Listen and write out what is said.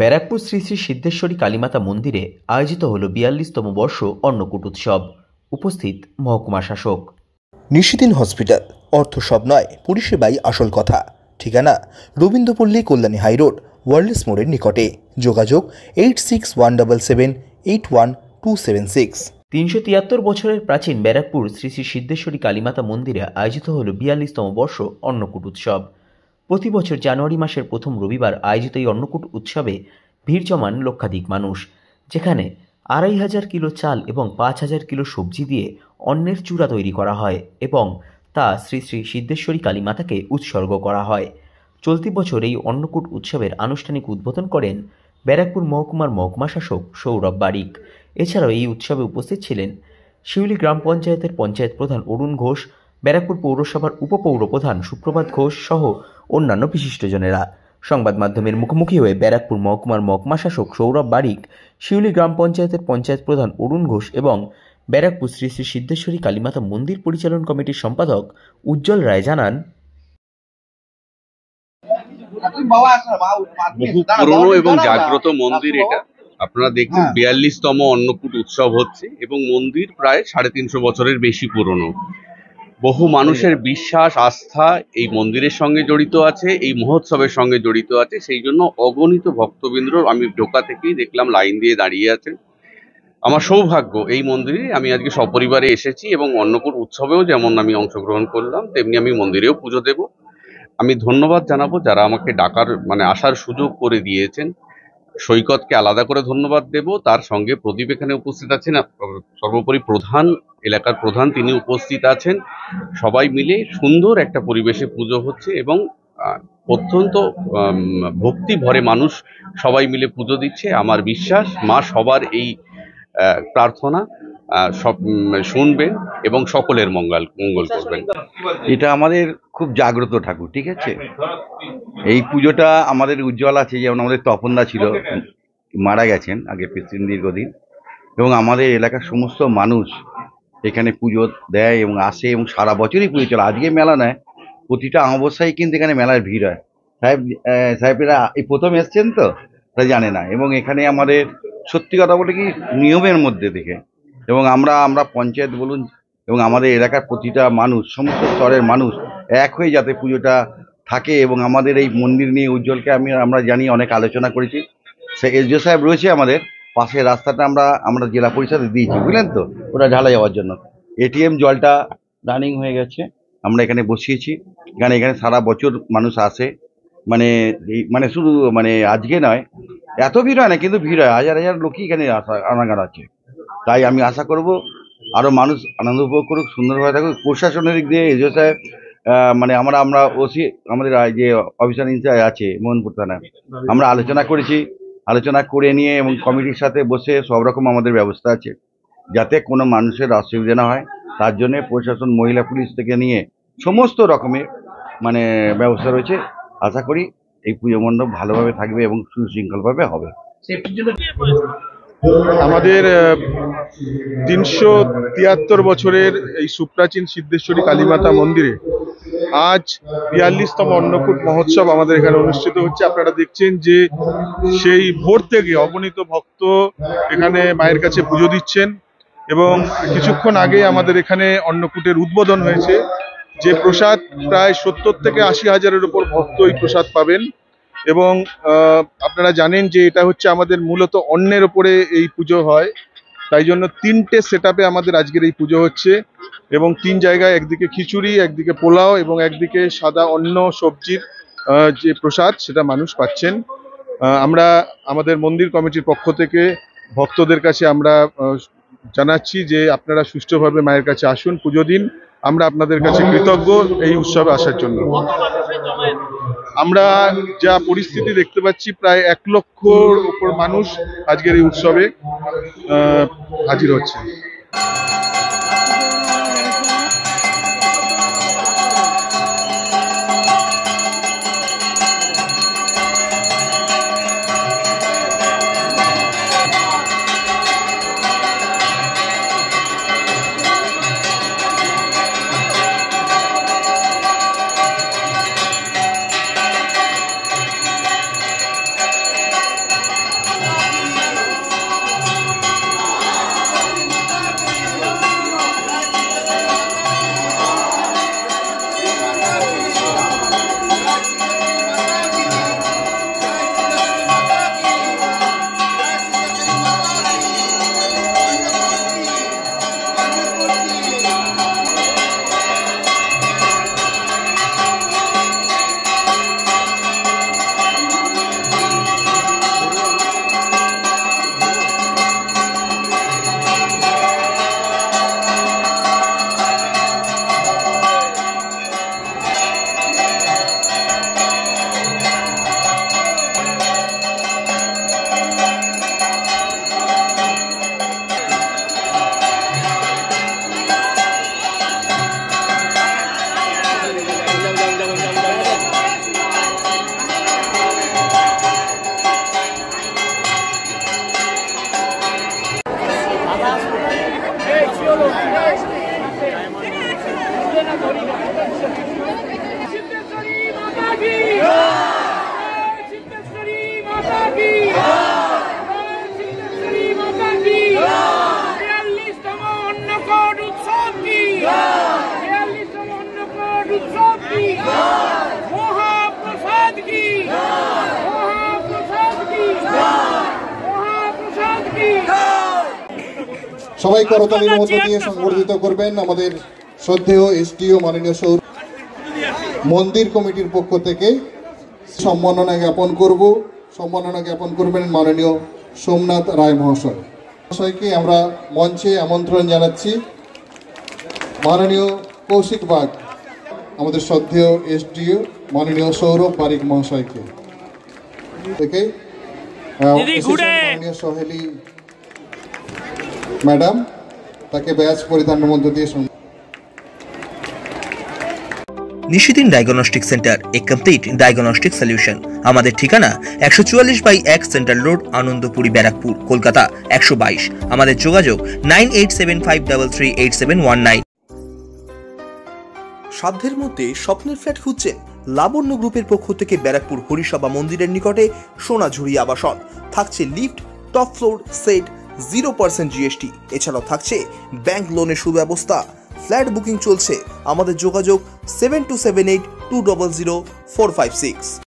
ব্যারাকপুর শ্রী শ্রী সিদ্ধেশ্বরী কালীমাতা মন্দিরে আয়োজিত হল ৪২তম বর্ষ অন্নকূট উৎসব। উপস্থিত মহকুমা শাসক। নিশিদিন হসপিটাল, অর্থ সব নয়, পরিষেবাই আসল কথা। ঠিকানা রবীন্দ্রপল্লী, কল্যাণী হাইরোড, ওয়ার্ল্ডস মোড়ের নিকটে। যোগাযোগ 8617781276। ৩৭৩ বছরের প্রাচীন ব্যারাকপুর শ্রী শ্রী সিদ্ধেশ্বরী কালীমাতা মন্দিরে আয়োজিত হল ৪২তম বর্ষ অন্নকূট উৎসব। প্রতি বছর জানুয়ারি মাসের প্রথম রবিবার আয়োজিত এই অন্নকূট উৎসবে ভিড় জমান লক্ষাধিক মানুষ, যেখানে ২৫০০ কিলো চাল এবং ৫০০০ কিলো সবজি দিয়ে অন্নের চূড়া তৈরি করা হয় এবং তা শ্রী শ্রী সিদ্ধেশ্বরী কালীমাতাকে উৎসর্গ করা হয়। চলতি বছর এই অন্নকূট উৎসবের আনুষ্ঠানিক উদ্বোধন করেন ব্যারাকপুর মহকুমার মহকুমা শাসক সৌরভ বারিক। এছাড়াও এই উৎসবে উপস্থিত ছিলেন শিউলি গ্রাম পঞ্চায়েতের পঞ্চায়েত প্রধান অরুণ ঘোষ, ব্যারাকপুর পৌরসভার উপপৌর প্রধান সুপ্রভাত ঘোষ সহ অন্যান্য বিশিষ্টজনেরা। সংবাদ মাধ্যমের মুখোমুখি হয়ে ব্যারাকপুর মহকুমার মহকুমা শাসক সৌরভ বারিক, শিউলি গ্রাম পঞ্চায়েতের পঞ্চায়েত প্রধান অরুণ ঘোষ এবং ব্যারাকপুর শ্রী শ্রী সিদ্ধেশ্বরী কালীমাতা মন্দির পরিচালন কমিটির সম্পাদক উজ্জ্বল রায় জানান, বহু পুরনো এবং জাগ্রত মন্দির এটা। আপনারা দেখছেন ৪২তম অন্নকূট উৎসব হচ্ছে এবং মন্দির প্রায় ৩৫০ বছরের বেশি পুরনো। বহু মানুষের বিশ্বাস, আস্থা এই মন্দিরের সঙ্গে জড়িত আছে, এই মহোৎসবের সঙ্গে জড়িত আছে। সেই জন্য অগণিত ভক্তবৃন্দ আমি ঢোকা থেকেই দেখলাম লাইন দিয়ে দাঁড়িয়ে আছেন। আমার সৌভাগ্য এই মন্দিরে আমি আজকে সপরিবারে এসেছি এবং অন্নকূট উৎসবেও যেমন আমি অংশগ্রহণ করলাম, তেমনি আমি মন্দিরেও পুজো দেব। আমি ধন্যবাদ জানাবো যারা আমাকে আসার সুযোগ করে দিয়েছেন। সৈকতকে আলাদা করে ধন্যবাদ দেব, তার সঙ্গে প্রদীপ এখানে উপস্থিত আছেন, সর্বোপরি এলাকার প্রধান তিনি উপস্থিত আছেন। সবাই মিলে সুন্দর একটা পরিবেশে পুজো হচ্ছে এবং অত্যন্ত ভক্তি ভরে মানুষ সবাই মিলে পুজো দিচ্ছে। আমার বিশ্বাস মা সবার এই প্রার্থনা সব শুনবেন এবং সকলের মঙ্গল করবেন। এটা আমাদের খুব জাগ্রত ঠাকুর, ঠিক আছে। এই পুজোটা আমাদের উজ্জ্বল আছে, যেমন আমাদের তপনদা ছিল, মারা গেছেন আগে দীর্ঘদিন, এবং আমাদের এলাকার সমস্ত মানুষ এখানে পুজো দেয় এবং আসে এবং সারা বছরই পুজো চলে। আজকে মেলা নয়, প্রতিটা অমাবস্যায় কিন্তু এখানে মেলার ভিড় হয়। সাহেবেরা এই প্রথম এসছেন তো, তাই জানে না। এবং এখানে আমাদের সত্যি কথা বলে কি নিয়মের মধ্যে দেখে, এবং আমরা পঞ্চায়েত বলুন এবং আমাদের এলাকার প্রতিটা মানুষ, সমস্ত স্তরের মানুষ এক হয়ে যাতে পুজোটা থাকে। এবং আমাদের এই মন্দির নিয়ে উজ্জ্বলকে আমরা জানি, অনেক আলোচনা করেছি। সে এসডিও সাহেব রয়েছে আমাদের পাশের রাস্তাটা আমরা জেলা পরিষদে দিয়েছি, বুঝলেন তো, ওটা ঢালা যাওয়ার জন্য। এটিএম জলটা রানিং হয়ে গেছে, আমরা এখানে বসিয়েছি। এখানে সারা বছর মানুষ আসে, শুধু আজকে নয়, এত ভিড় হয় না, কিন্তু ভিড় হয়, হাজার হাজার লোকই এখানে আনাগান আছে। তাই আমি আশা করব আরো মানুষ আনন্দ উপভোগ করুক, সুন্দরভাবে থাকুক। প্রশাসনের দিক দিয়ে এসডিও সাহেব আমরা ওসি আমাদের যে অফিসার ইনচার্জ আছে মোহনপুর থানায়, আমরা আলোচনা করেছি। আলোচনা করে নিয়ে এবং কমিটির সাথে বসে সব রকম আমাদের ব্যবস্থা আছে যাতে কোনো মানুষের অসুবিধা না হয়। তার জন্য প্রশাসন, মহিলা পুলিশ থেকে নিয়ে সমস্ত রকমের ব্যবস্থা রয়েছে। আশা করি এই পুজো মণ্ডপ ভালোভাবে থাকবে এবং সুশৃঙ্খলভাবে হবে। আমাদের ৩৭৩ বছরের এই সুপ্রাচীন সিদ্ধেশ্বরী কালীমাতা মন্দিরে আজ ৪২তম অন্নকূট মহোৎসব আমাদের এখানে অনুষ্ঠিত হচ্ছে। আপনারা দেখছেন যে সেই ভোর থেকে অগণিত ভক্ত এখানে মায়ের কাছে পুজো দিচ্ছেন এবং কিছুক্ষণ আগে আমাদের এখানে অন্নকূটের উদ্বোধন হয়েছে। যে প্রসাদ প্রায় ৭০ থেকে ৮০ হাজারের উপর ভক্ত এই প্রসাদ পাবেন। এবং আপনারা জানেন যে এটা হচ্ছে আমাদের মূলত অন্নের ওপরে এই পুজো হয়, তাই জন্য ৩টে সেটআপে আমাদের আজকের এই পুজো হচ্ছে এবং ৩ জায়গায়, একদিকে খিচুড়ি, একদিকে পোলাও এবং একদিকে সাদা অন্ন সবজির যে প্রসাদ সেটা মানুষ পাচ্ছেন। আমরা আমাদের মন্দির কমিটির পক্ষ থেকে ভক্তদের কাছে আমরা জানাচ্ছি যে আপনারা সুষ্ঠুভাবে মায়ের কাছে আসুন, পুজো দিন। আমরা আপনাদের কাছে কৃতজ্ঞ এই উৎসবে আসার জন্য। আমরা যা পরিস্থিতি দেখতে পাচ্ছি, প্রায় ১ লক্ষর উপর মানুষ আজকের এই উৎসবে হাজির হচ্ছে। সবাই করতালির মধ্য দিয়ে সংবর্ধিত করবেন আমাদের শ্রদ্ধেয় এসডিও মাননীয় সৌর মন্দির কমিটির পক্ষ থেকে সম্মাননা জ্ঞাপন করবেন মাননীয় সোমনাথ রায় মহাশয়কে আমরা মঞ্চে আমন্ত্রণ জানাচ্ছি। মাননীয় কৌশিক বাগ আমাদের শ্রদ্ধেয় এসডিও মাননীয় সৌরভ বারিক মহাশয়কে থেকে মাননীয় সোহেলি ম্যাডাম তাকে ব্যাচ পরিধানের মধ্য দিয়ে নিশিদিন ডায়াগনস্টিক সেন্টার, এ কমপ্লিট ডায়াগনস্টিক সলিউশন। আমাদের ঠিকানা 144/1 সেন্ট্রাল রোড, আনন্দপুরি, ব্যারাকপুর, কলকাতা 122। আমাদের যোগাযোগ 9875338719। সাধ্যের মধ্যে স্বপ্নের ফ্ল্যাট খুঁজছেন? লাবণ্য গ্রুপের পক্ষ থেকে ব্যারাকপুর হরিসভা মন্দিরের নিকটে সোনাঝুরি আবাসন। থাকছে lift, top floor, set, 0% GST। এছাড়াও থাকছে ব্যাংক লোনের সুব্যবস্থা। ফ্ল্যাট বুকিং চলছে। আমাদের যোগাযোগ 7278200456।